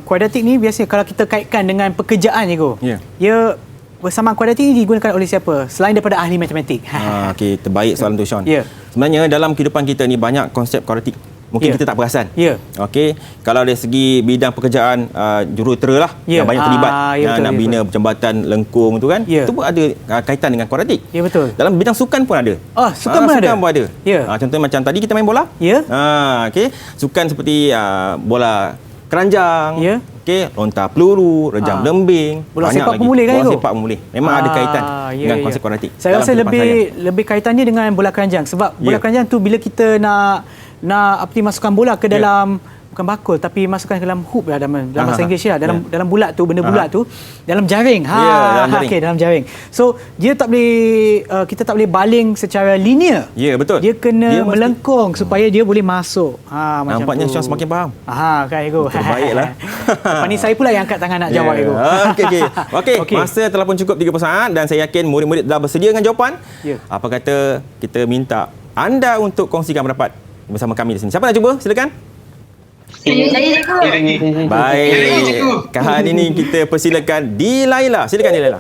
kuadratik ni biasanya kalau kita kaitkan dengan pekerjaan cikgu. Ya, persamaan kuadratik ni digunakan oleh siapa selain daripada ahli matematik? Okey, terbaik soalan tu Sean. Ya. Sebenarnya dalam kehidupan kita ni banyak konsep kuadratik. Mungkin kita tak perasan. Okey, kalau dari segi bidang pekerjaan jurutera lah yang banyak terlibat, nak bina jambatan lengkung tu kan, itu pun ada kaitan dengan kuadratik. Ya, betul. Dalam bidang sukan pun ada. Sukan pun ada. Contohnya macam tadi kita main bola. Okey, sukan seperti bola keranjang, okey, lontar peluru, rejam lembing, bola sepak pun boleh kan? Bola sepak pun boleh. Memang ada kaitan dengan konsep kuadratik. Saya rasa lebih kaitannya dengan bola keranjang sebab bola keranjang tu bila kita nak masukkan bola ke dalam, bukan bakul tapi masukkan ke dalam hoop lah dalam bahasa Inggeris lah, dalam bulat tu, benda bulat tu, dalam jaring. Dalam jaring. So dia kita tak boleh baling secara linear. Ya, betul. Dia kena melengkung supaya dia boleh masuk. Nampaknya Syah semakin faham. Kan Ego. Terbaiklah. Lepas ni saya pula yang angkat tangan nak jawab Ego. Okey. Masa telah pun cukup 30 saat dan saya yakin murid-murid dah bersedia dengan jawapan. Apa kata kita minta anda untuk kongsikan pendapat bersama kami di sini. Siapa nak cuba? Silakan. Baik. Kali ini kita persilakan Dilaila. Silakan Dilaila.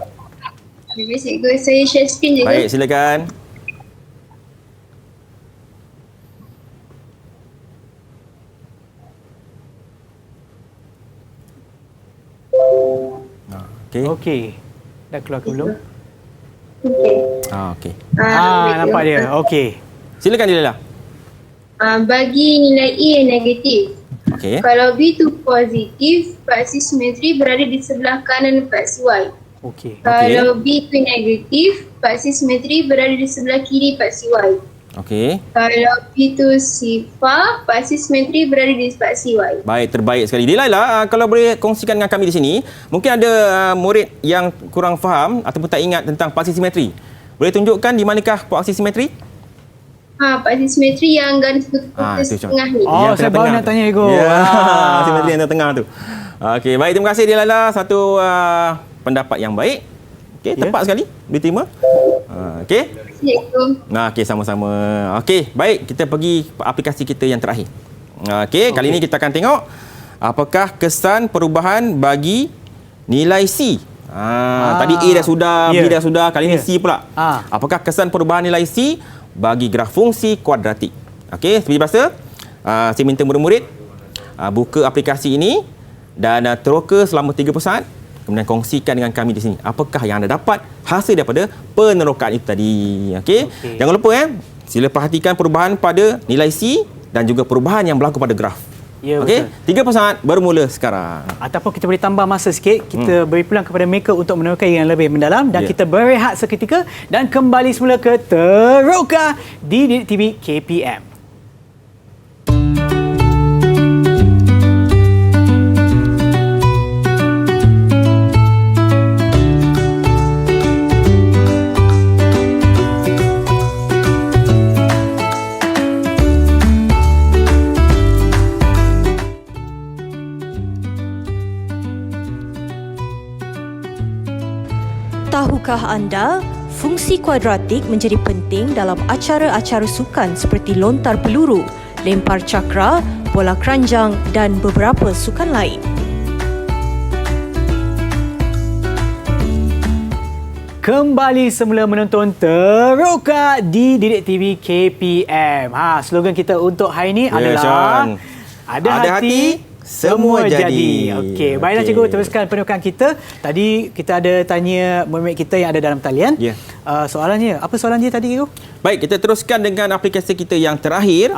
Baik cikgu, saya share screen cikgu. Baik, silakan. Okey. Dah keluar ke belum? Okey. Nampak dia. Okey. Silakan Dilaila. Bagi nilai E yang negatif, kalau B tu positif, paksi simetri berada di sebelah kanan paksi Y. Kalau B tu negatif, paksi simetri berada di sebelah kiri paksi Y. Kalau B tu sifar, paksi simetri berada di paksi Y. Baik, terbaik sekali. Dilaila, kalau boleh kongsikan dengan kami di sini, mungkin ada murid yang kurang faham ataupun tak ingat tentang paksi simetri. Boleh tunjukkan di manakah paksi simetri? Paksi simetri yang garis putus tengah ni. Saya baru nak tanya Ego. Simetri yang tengah tu. Okey, baik, terima kasih Dilaila. Satu pendapat yang baik. Okey, tepat sekali diterima. Okey. Okey, sama-sama. Okey, baik, kita pergi aplikasi kita yang terakhir. Okey, kali ini kita akan tengok apakah kesan perubahan bagi nilai C. Tadi A dah sudah, B dah sudah, kali ini C pula. Apakah kesan perubahan nilai C bagi graf fungsi kuadratik? Okey, seperti biasa, saya minta murid-murid buka aplikasi ini dan teroka selama 30 saat, kemudian kongsikan dengan kami di sini apakah yang anda dapat hasil daripada penerokaan itu tadi. Okey. Jangan lupa Sila perhatikan perubahan pada nilai C dan juga perubahan yang berlaku pada graf. Ya, Okey, 3% bermula sekarang. Ataupun kita boleh tambah masa sikit, kita beri peluang kepada mereka untuk menemukan yang lebih mendalam dan kita berehat seketika dan kembali semula ke Teroka di Didik TV KPM. Tahukah anda, fungsi kuadratik menjadi penting dalam acara-acara sukan seperti lontar peluru, lempar cakra, bola keranjang dan beberapa sukan lain. Kembali semula menonton Teroka di Didik TV KPM. Slogan kita untuk hari ini adalah Sean. Ada hati semua jadi. Okey, baiklah cikgu, teruskan penukan kita. Tadi kita ada tanya murid kita yang ada dalam talian. Soalannya, apa soalan dia tadi cikgu? Baik, kita teruskan dengan aplikasi kita yang terakhir.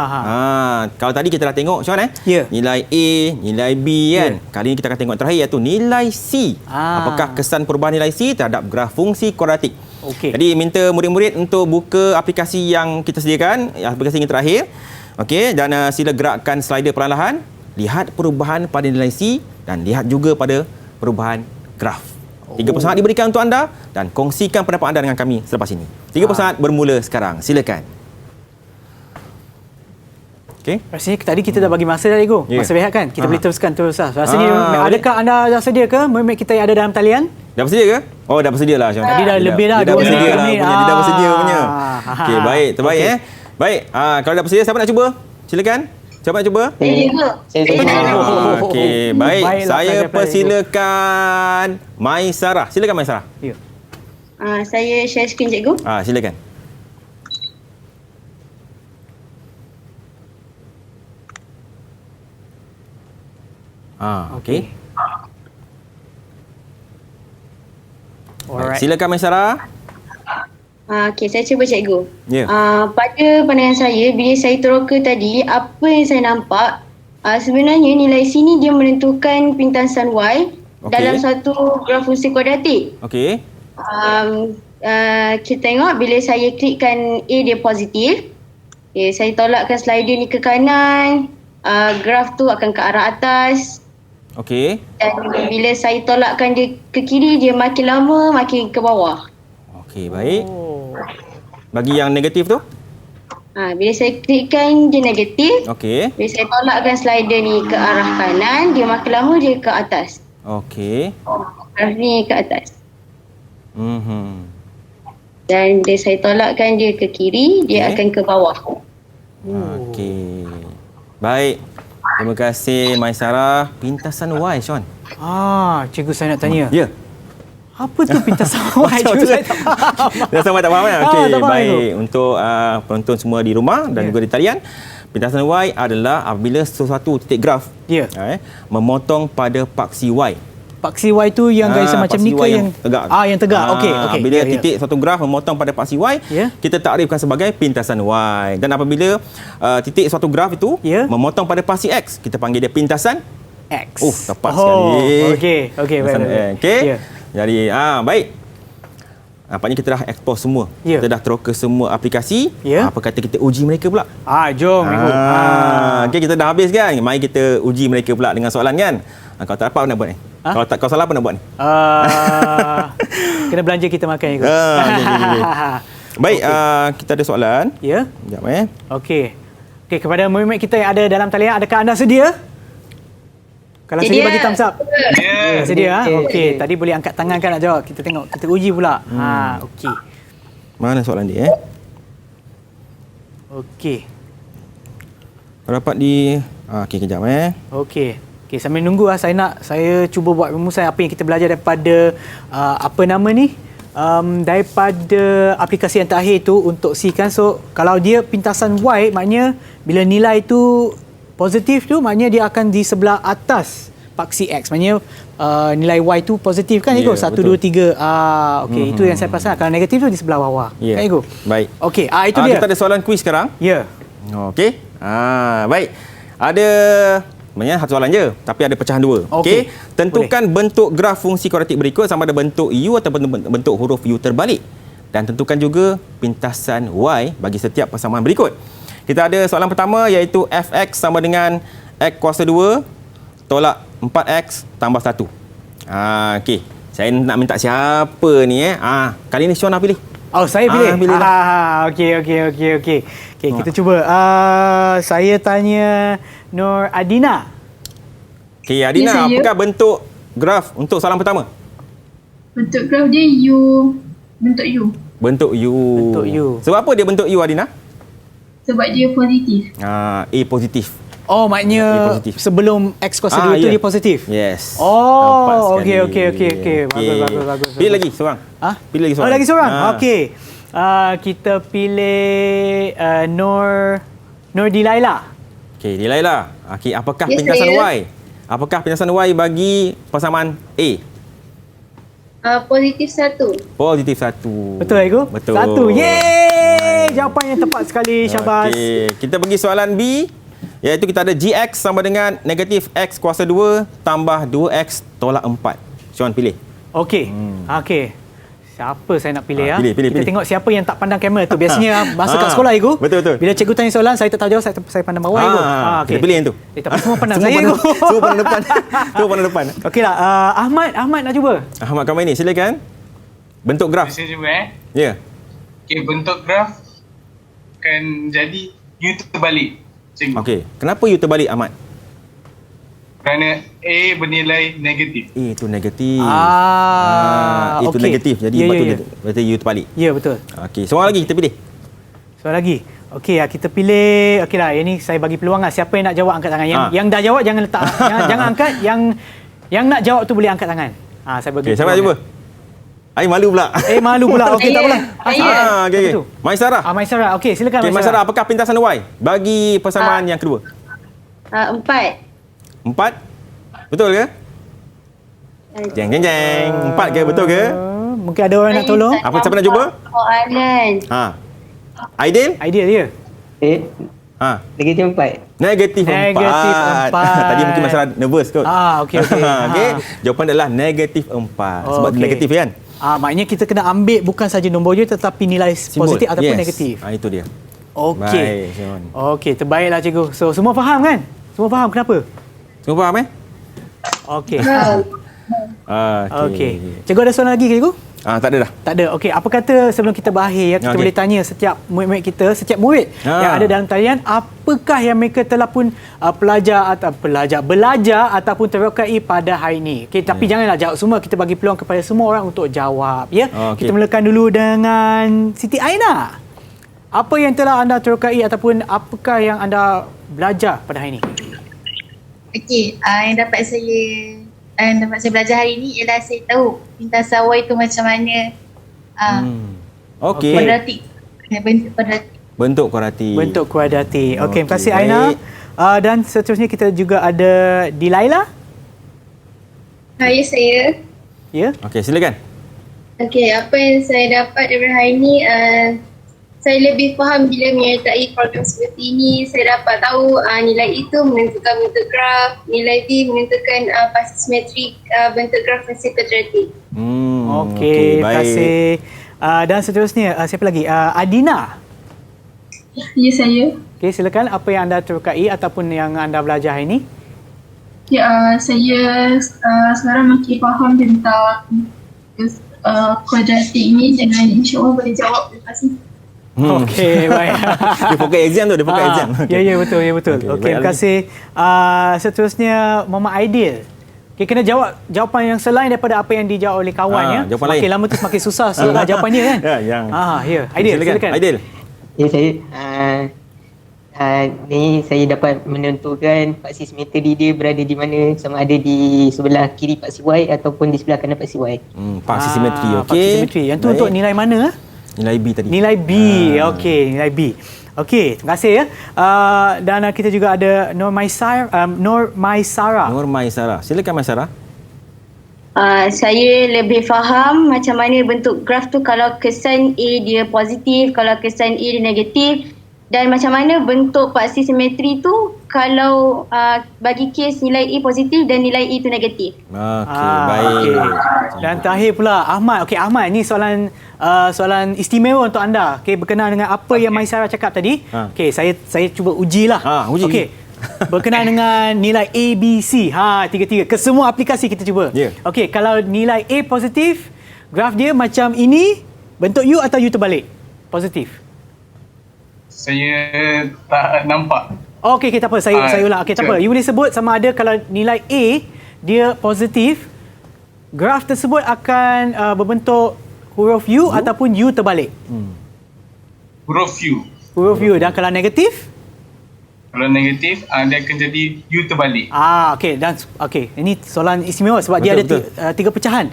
Kalau tadi kita dah tengok Sean nilai A, nilai B kan. Kali ini kita akan tengok terakhir iaitu nilai C. Apakah kesan perubahan nilai C terhadap graf fungsi kuadratik? Jadi minta murid-murid untuk buka aplikasi yang kita sediakan, aplikasi yang terakhir. Okey, dan sila gerakkan slider perlahan-lahan. Lihat perubahan pada nilai C dan lihat juga pada perubahan graf. 3% diberikan untuk anda dan kongsikan pendapat anda dengan kami selepas ini. 3% bermula sekarang. Silakan. Okey. Rasanya tadi kita dah bagi masa dah, cikgu. Masa rehat kan? Kita boleh teruskan terus. Rasanya adakah anda dah sedia ke murid kita yang ada dalam talian? Dah bersedia ke? Oh, dah bersedia lah. Tadi dah lebih dah. Dia dah bersedia lah. Dia dah bersedia punya. Okey, baik. Terbaik Baik. Kalau dah bersedia, siapa nak cuba? Silakan. Siapa nak cuba? Okey, baik. Saya persilakan Maisarah. Silakan Maisarah. Ya. Saya share screen cikgu. Silakan. Okey. Alright. Silakan Maisarah. Okey, saya cuba cikgu. Ya. Pada pandangan saya, bila saya teroka tadi, apa yang saya nampak, sebenarnya nilai C ni dia menentukan pintasan Y dalam satu graf fungsi kuadratik. Okey. Kita tengok bila saya klikkan A dia positif. Okay, saya tolakkan slider ni ke kanan, graf tu akan ke arah atas. Okey. Dan bila saya tolakkan dia ke kiri, dia makin lama makin ke bawah. Okey, baik. Bagi yang negatif tu? Bila saya klikkan dia negatif. Okey. Bila saya tolakkan slider ni ke arah kanan, dia makin lama dia ke atas. Okey. Graf ni ke atas. Dan bila saya tolakkan dia ke kiri, dia akan ke bawah. Okey. Baik. Terima kasih Maisarah. Pintasan Y, Sean. Cikgu saya nak tanya. Ya. Apa tu pintasan Y? Cikgu saya tak faham. Dah sampai tak faham kan? Okey, tak faham baik. Untuk penonton semua di rumah dan juga di talian, pintasan Y adalah apabila sesuatu titik graf memotong pada paksi Y. Paksi Y tu yang garisan macam ni ke yang tegak? Yang tegak. Okey. Bila titik suatu graf memotong pada paksi Y, kita takrifkan sebagai pintasan Y. Dan apabila titik suatu graf itu memotong pada paksi X, kita panggil dia pintasan X. Tepat sekali. Okey, baik. Okey. Jadi, baik. Nampaknya kita dah expose semua. Kita dah teroka semua aplikasi. Apa kata kita uji mereka pula? Jom. Okey, kita dah habis kan? Mari kita uji mereka pula dengan soalan kan? Kalau tak dapat, apa nak buat ni? Kalau salah, apa nak buat ni? Kena belanja kita makan. Okay. Baik, kita ada soalan. Ya? Sekejap Okey, kepada murid kita yang ada dalam talian, adakah anda sedia? Kalau sedia bagi thumbs up. Sedia. Okey, tadi boleh angkat tangan kan nak jawab. Kita tengok, kita uji pula. Okey. Mana soalan dia? Okey. Dapat di okey, kejap Okey, sambil nunggu saya cuba buat rumusan apa yang kita belajar daripada daripada aplikasi yang terakhir tu untuk C kan. So kalau dia pintasan Y, maknanya bila nilai tu positif tu, maknanya dia akan di sebelah atas paksi X. Maknanya nilai Y tu positif kan, Ego? 1, 2, 3. Okey, itu yang saya perasan. Kalau negatif tu di sebelah bawah. Kan, Ego? Baik. Okey, itu dia. Kita ada soalan kuis sekarang. Ya. Okey. Baik. Ada sebenarnya satu soalan je, tapi ada pecahan dua. Okey. Tentukan bentuk graf fungsi kuadratik berikut sama ada bentuk U atau bentuk huruf U terbalik. Dan tentukan juga pintasan Y bagi setiap persamaan berikut. Kita ada soalan pertama iaitu fx sama dengan x kuasa 2 tolak 4x tambah 1. Okey. Saya nak minta siapa ni kali ni Syona pilih. Oh, saya pilih. Pilih Okey. Kita cuba. Saya tanya Nur Adina. Okey, Adina, apakah bentuk graf untuk soalan pertama? Bentuk graf dia U. Bentuk U. Bentuk U. Sebab apa dia bentuk U, Adina? Sebab dia positif. A positif. Oh, maknanya sebelum X kuasa 2 tu dia positif? Yes. Oh, okey. Bagus. Pilih lagi seorang. Pilih lagi seorang. Lagi seorang? Okey. Kita pilih Nur Dilaila. Okey, Dilaila. Okey, apakah Yes, pintasan saya. Y? Apakah pintasan Y bagi persamaan A? Positif 1. Positif 1. Betul, Ego? Betul. 1. Yeay! Jawapan yang tepat sekali, Syabas. Okey, kita pergi soalan B. Iaitu kita ada GX sama dengan negatif X kuasa 2 tambah 2X tolak 4. Syon pilih. Okey. Okey. Siapa saya nak pilih? Pilih. Kita tengok siapa yang tak pandang kamera tu. Biasanya masa kat sekolah, Ego. Betul. Bila cikgu tanya soalan, saya tak tahu jawab, saya pandang bawah, Ego. Kita pilih yang tu. Tapi semua pandang saya, Ego. Semua pandang depan. Okeylah, Ahmad nak cuba. Ahmad Kamaini, silakan. Bentuk graf. Saya cuba Ya. Okey, bentuk graf akan jadi U terbalik. Cikgu. Okey, kenapa U terbalik, Ahmad? Kerana A bernilai negatif. A itu negatif. Itu okey. negatif. Jadi berarti U terbalik. Ya, betul. Okey, seorang lagi kita pilih. Soalan lagi. Okey, kita pilih. Okeylah, yang ni saya bagi peluang lah. Siapa yang nak jawab angkat tangan. Yang dah jawab jangan letak. jangan angkat. Yang nak jawab tu boleh angkat tangan. Saya bagi. Okey, siapa nak cuba? Malu pula. Malu pula. Okey, tak apalah. Okey. Maisarah. Maisarah. Okey, silakan Okey, Maisarah, apakah pintasan Y bagi persamaan yang kedua? 4. 4? Betul ke? Jeng. 4 ke? Betul ke? Mungkin ada orang nak tolong. Apa siapa nak cuba? Soalan. Aidil? Idea dia. Negatif 4. Negatif 4. Tadi mungkin masalah nervous kot. Okey. Okey. Jawapan adalah negatif 4. Sebab negatif kan? Maknanya kita kena ambil bukan saja nombor je tetapi nilai positif ataupun negatif. Itu dia. Okey. Baik, Syon. Okey, terbaiklah cikgu. So semua faham kan? Semua faham kenapa? Semua faham Okey. Okey. Okey. Cikgu ada soalan lagi ke, cikgu? Tak ada dah. Tak ada. Okey, apa kata sebelum kita berakhir kita boleh tanya setiap murid-murid kita, setiap murid yang ada dalam talian, apakah yang mereka telah pun belajar ataupun terokai pada hari ini. Okey, tapi janganlah jawab semua, kita bagi peluang kepada semua orang untuk jawab, ya. Okey. Kita mulakan dulu dengan Siti Aina. Apa yang telah anda terokai ataupun apakah yang anda belajar pada hari ini? Okey, yang dapat saya belajar hari ni ialah saya tahu pintasan Y itu macam mana. Okey. Kuadratik. Bentuk kuadratik. Bentuk kuadratik. Okey, terima kasih Aina. Dan seterusnya kita juga ada Dilaila. Ya, saya. Ya. Okey, silakan. Okey, apa yang saya dapat daripada hari ni, saya lebih faham bila menyertai program seperti ini. Saya dapat tahu nilai itu menentukan bentuk graf, nilai B menentukan pasti simetrik bentuk graf fungsi kuadratik. Okey, terima kasih. Dan seterusnya, siapa lagi? Adina. Ya, saya. Okey, silakan. Apa yang anda terokai ataupun yang anda belajar hari ini? Ya, saya sekarang makin faham tentang kuadratik ini dan insya-Allah boleh jawab. Terima kasih. Okey, baik. Dia fokus exam tu, Ya, betul. Okey, terima kasih. Seterusnya Mama Aidil. Okay, kena jawab jawapan yang selain daripada apa yang dijawab oleh kawan, ya. Semakin lama tu semakin susah jawapan dia kan. Ya. Aidil, silakan. Aidil. Ya, saya ni saya dapat menentukan paksi simetri dia berada di mana, sama ada di sebelah kiri paksi Y ataupun di sebelah kanan paksi Y. Paksi simetri, okey. Paksi simetri. Yang tu untuk nilai mana? Nilai B tadi. Nilai B. Okey, nilai B. Okey, terima kasih ya. Dan kita juga ada Nur Maisara. Nur Maisara. Silakan Maisara. Saya lebih faham macam mana bentuk graf tu kalau kesan A dia positif, kalau kesan A dia negatif, dan macam mana bentuk paksi simetri tu kalau bagi kes nilai A positif dan nilai A tu negatif. Okey, baik. Okay. Dan terakhir pula Ahmad. Okey Ahmad, ni soalan istimewa untuk anda. Okey, berkenaan dengan apa yang Maisara cakap tadi. Okey, saya cuba ujilah. Uji. Okey. Berkenaan dengan nilai A, B, C. Tiga-tiga. Ke semua aplikasi kita cuba. Yeah. Okey, kalau nilai A positif, graf dia macam ini, bentuk U atau U terbalik? Positif. Saya tak nampak. Okey, tak apa. Saya ulang. Okey, tak apa. You boleh sebut sama ada kalau nilai A dia positif, graf tersebut akan berbentuk huruf U ataupun U terbalik. Huruf U. Huruf U. Dan kalau negatif? Kalau negatif, dia akan jadi U terbalik. Okey. Dan ini soalan istimewa sebab dia ada tiga pecahan.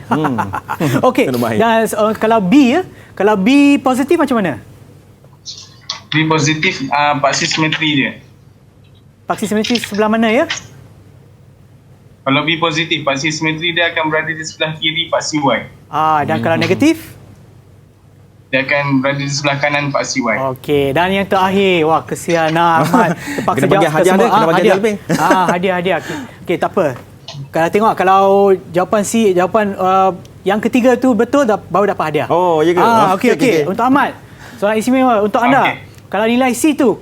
Okey. Dan kalau B ya, kalau B positif macam mana? B positif, paksi simetri dia. Paksi simetri sebelah mana ya? Kalau B positif, paksi simetri dia akan berada di sebelah kiri paksi Y. Dan kalau negatif? Dia akan berada di sebelah kanan paksi Y. Okey, dan yang terakhir, wah kesian Ahmad terpaksa kena bagi hadiah dia, kena bagi hadiah lebih. Hadiah. Okey, tak apa. Kalau tengok kalau jawapan C, jawapan yang ketiga tu betul baru dapat hadiah. Oh, ya ke? Okey. Untuk Ahmad, soalan istimewa untuk anda. Kalau nilai C tu,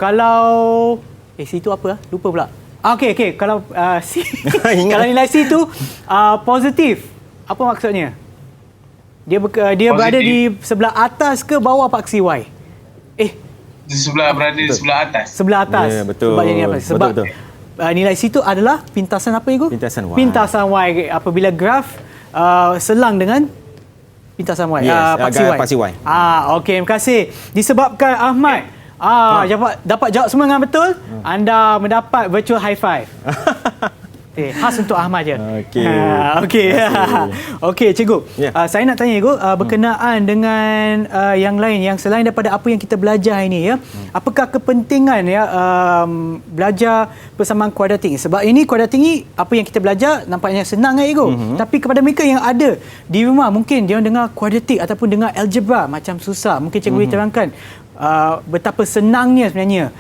C tu apa? Lupa pula. Okey. Kalau C, kalau nilai C tu positif, apa maksudnya? Dia berada di sebelah atas ke bawah paksi Y? Berada di sebelah atas. Sebelah atas. Ya, betul. Sebab ini apa? Sebab betul. Nilai C tu adalah pintasan apa itu? Pintasan Y. Pintasan Y. Apabila graf selang dengan pintasan Y. Yes, paksi Y. Okey, terima kasih. Disebabkan Ahmad dapat jawab semua dengan betul, anda mendapat virtual high five. Khas untuk Ahmad je. Okey, cikgu. Saya nak tanya cikgu berkenaan dengan yang lain yang selain daripada apa yang kita belajar ini ya. Apakah kepentingan belajar persamaan kuadratik? Sebab ini kuadratik ni apa yang kita belajar nampaknya senang ya cikgu. Tapi kepada mereka yang ada di rumah mungkin dia dengar kuadratik ataupun dengar algebra macam susah. Mungkin cikgu boleh terangkan betapa senangnya sebenarnya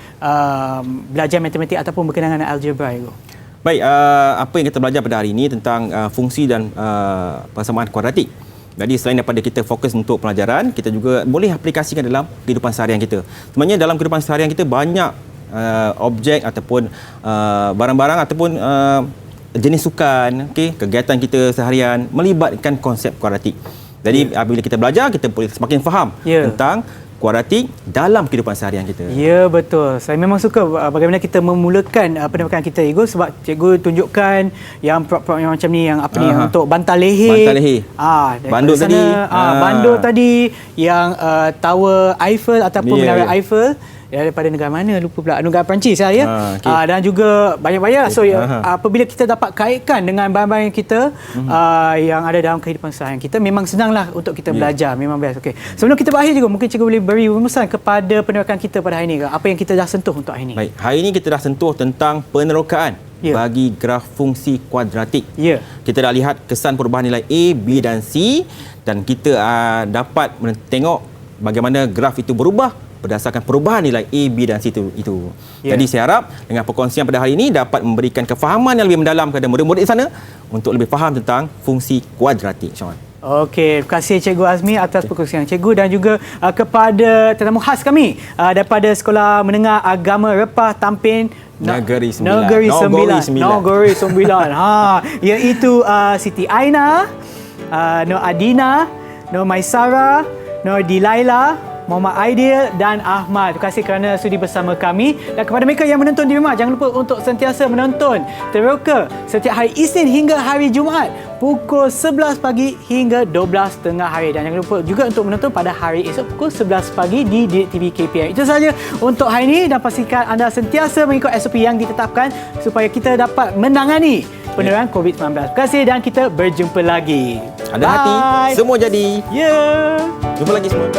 belajar matematik ataupun berkenaan dengan algebra cikgu. Baik, apa yang kita belajar pada hari ini tentang fungsi dan persamaan kuadratik. Jadi selain daripada kita fokus untuk pelajaran, kita juga boleh aplikasikan dalam kehidupan seharian kita. Sebenarnya dalam kehidupan seharian kita banyak objek ataupun barang-barang ataupun jenis sukan, kegiatan kita seharian melibatkan konsep kuadratik. Jadi apabila kita belajar, kita boleh semakin faham tentang kuadratik dalam kehidupan seharian kita. Ya, betul. Saya memang suka bagaimana kita memulakan pendidikan kita, cikgu, sebab cikgu tunjukkan yang prop-prop yang macam ni, yang apa ni, yang untuk bantal leher. Bantal leher. Bandul tadi. Bandul tadi, yang Tower Eiffel ataupun Menara Eiffel. Daripada negara mana? Lupa pula. Negara Perancis ya. Dan juga banyak-banyak. So apabila kita dapat kaitkan dengan barang-barang kita yang ada dalam kehidupan seharian kita, memang senanglah untuk kita belajar. Memang best. Okey. Sebelum kita berakhir juga, mungkin cikgu boleh beri rumusan kepada penerokan kita pada hari ini. Apa yang kita dah sentuh untuk hari ini? Baik. Hari ini kita dah sentuh tentang penerokaan bagi graf fungsi kuadratik. Kita dah lihat kesan perubahan nilai A, B dan C, dan kita dapat tengok bagaimana graf itu berubah berdasarkan perubahan nilai A, B dan C itu. Jadi saya harap dengan perkongsian pada hari ini dapat memberikan kefahaman yang lebih mendalam kepada murid-murid di sana untuk lebih faham tentang fungsi kuadratik. Okey, terima kasih Cikgu Azmi atas perkongsian cikgu, dan juga kepada tetamu khas kami daripada Sekolah Menengah Agama Repah Tampin Negeri Sembilan. Iaitu Siti Aina, Nur Adina, Nur Maisara, Nur Dilaila, Muhammad Aidil dan Ahmad. Terima kasih kerana sudi bersama kami. Dan kepada mereka yang menonton di rumah, jangan lupa untuk sentiasa menonton Teroka setiap hari Isnin hingga hari Jumaat pukul 11 pagi hingga 12 tengah hari. Dan jangan lupa juga untuk menonton pada hari esok pukul 11 pagi di Didik TV KPM. Itu sahaja untuk hari ini, dan pastikan anda sentiasa mengikut SOP yang ditetapkan supaya kita dapat menangani penularan COVID-19. Terima kasih dan kita berjumpa lagi. Ada hati, semua jadi. Jumpa lagi semua.